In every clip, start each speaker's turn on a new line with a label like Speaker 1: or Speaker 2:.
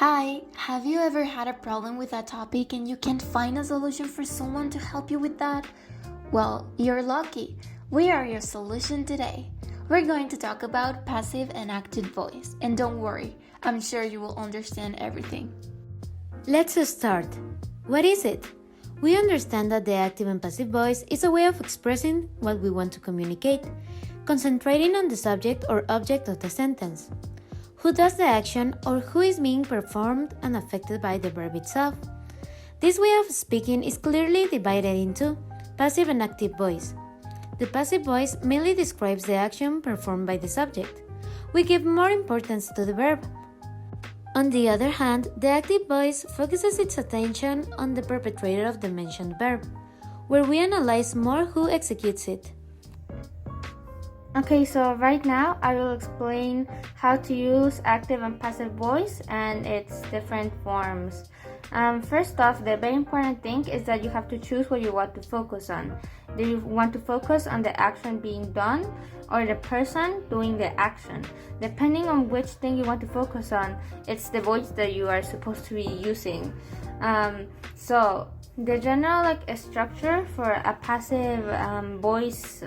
Speaker 1: Hi, have you ever had a problem with a topic and you can't find a solution for someone to help you with that? Well, you're lucky. We are your solution today. We're going to talk about passive and active voice, and don't worry, I'm sure you will understand everything.
Speaker 2: Let's start. What is it? We understand that the active and passive voice is a way of expressing what we want to communicate, concentrating on the subject or object of the sentence. Who does the action or who is being performed and affected by the verb itself. This way of speaking is clearly divided into passive and active voice. The passive voice mainly describes the action performed by the subject. We give more importance to the verb. On the other hand, the active voice focuses its attention on the perpetrator of the mentioned verb, where we analyze more who executes it.
Speaker 3: Okay, so right now I will explain how to use active and passive voice and its different forms. First off, the very important thing is that you have to choose what you want to focus on. Do you want to focus on the action being done or the person doing the action? Depending on which thing you want to focus on, it's the voice that you are supposed to be using. So the general structure for a passive voice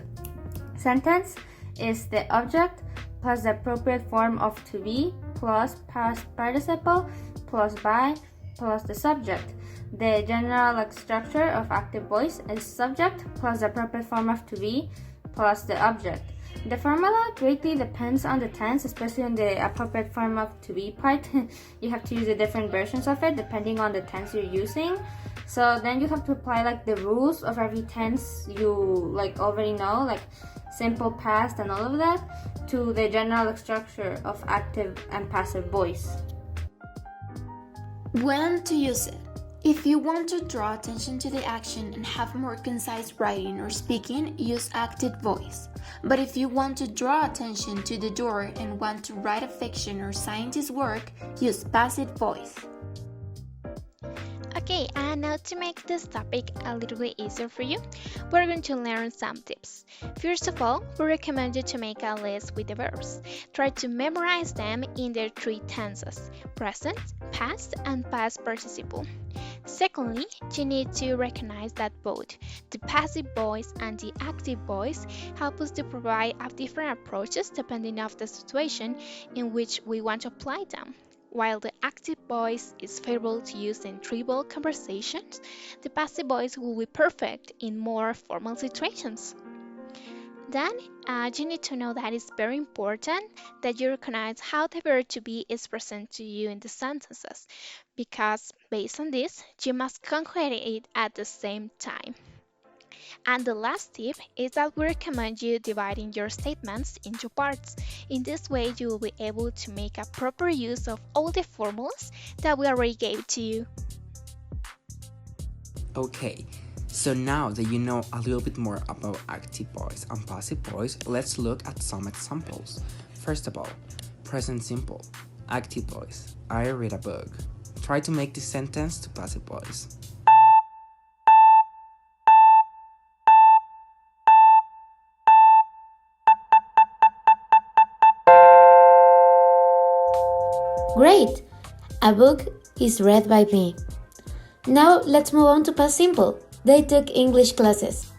Speaker 3: sentence is the object plus the appropriate form of to be plus past participle plus by plus the subject. The general structure of active voice is subject plus the appropriate form of to be plus the object. The formula greatly depends on the tense, especially on the appropriate form of to be part. You have to use the different versions of it depending on the tense you're using. So then you have to apply the rules of every tense you already know, simple past and all of that, to the general structure of active and passive voice.
Speaker 1: When to use it? If you want to draw attention to the action and have more concise writing or speaking, use active voice. But if you want to draw attention to the door and want to write a fiction or scientist work, use passive voice.
Speaker 4: Okay, and now to make this topic a little bit easier for you, we're going to learn some tips. First of all, we recommend you to make a list with the verbs. Try to memorize them in their three tenses: present, past, and past participle. Secondly, you need to recognize that both the passive voice and the active voice help us to provide different approaches depending on the situation in which we want to apply them. While the active voice is favorable to use in trivial conversations, the passive voice will be perfect in more formal situations. Then, you need to know that it's very important that you recognize how the verb to be is present to you in the sentences, because based on this, you must conjugate it at the same time. And the last tip is that we recommend you dividing your statements into parts. In this way, you will be able to make a proper use of all the formulas that we already gave to you.
Speaker 5: Okay, so now that you know a little bit more about active voice and passive voice, let's look at some examples. First of all, present simple, active voice. I read a book. Try to make this sentence to passive voice.
Speaker 2: Great! A book is read by me. Now let's move on to past simple. They took English classes.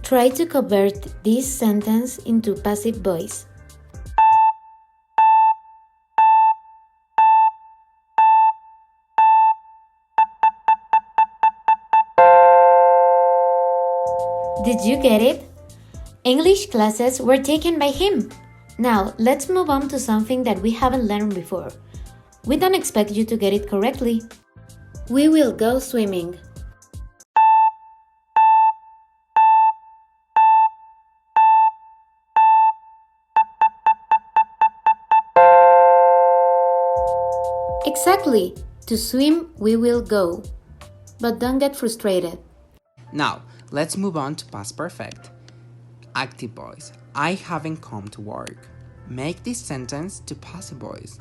Speaker 2: Try to convert this sentence into passive voice. Did you get it? English classes were taken by him. Now let's move on to something that we haven't learned before. We don't expect you to get it correctly. We will go swimming. Exactly. To swim, we will go. But don't get frustrated.
Speaker 5: Now, let's move on to past perfect. Active voice. I haven't come to work. Make this sentence to passive voice.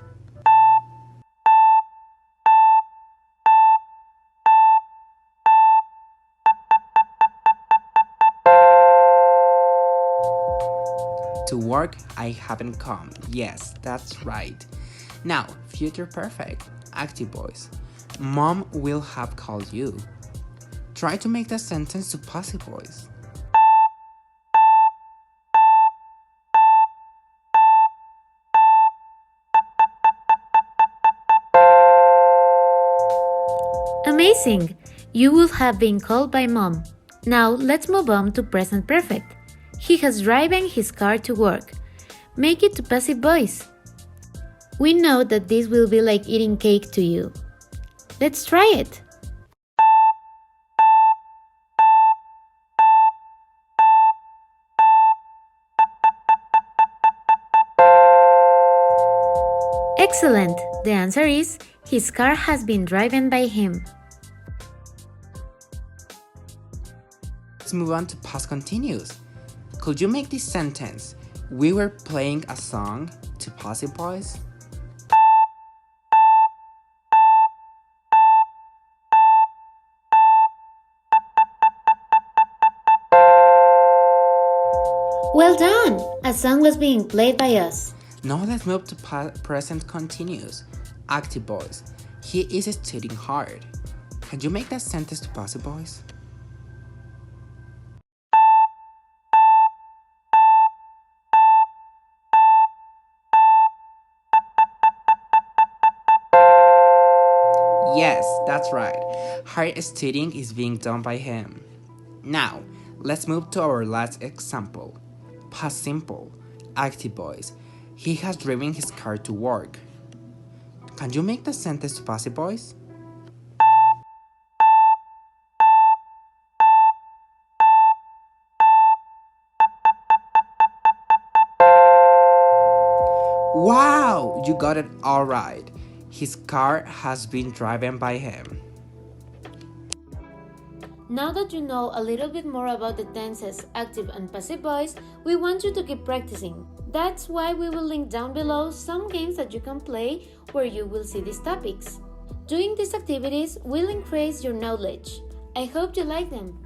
Speaker 5: To work, I haven't come. Yes, that's right. Now, future perfect. Active voice. Mom will have called you. Try to make the sentence to passive voice.
Speaker 2: Amazing! You will have been called by mom. Now let's move on to present perfect. He has driven his car to work. Make it to passive voice. We know that this will be like eating cake to you. Let's try it. Excellent! The answer is his car has been driven by him.
Speaker 5: Let's move on to past continuous. Could you make this sentence? We were playing a song to passive voice.
Speaker 2: Well done! A song was being played by us.
Speaker 5: Now let's move to present continuous. Active voice. He is studying hard. Can you make that sentence to passive voice? Yes, that's right. Hard studying is being done by him. Now, let's move to our last example. Past simple. Active voice. He has driven his car to work. Can you make the sentence to passive voice? Wow, you got it all right. His car has been driven by him.
Speaker 2: Now that you know a little bit more about the tenses active and passive voice, we want you to keep practicing. That's why we will link down below some games that you can play where you will see these topics. Doing these activities will increase your knowledge. I hope you like them.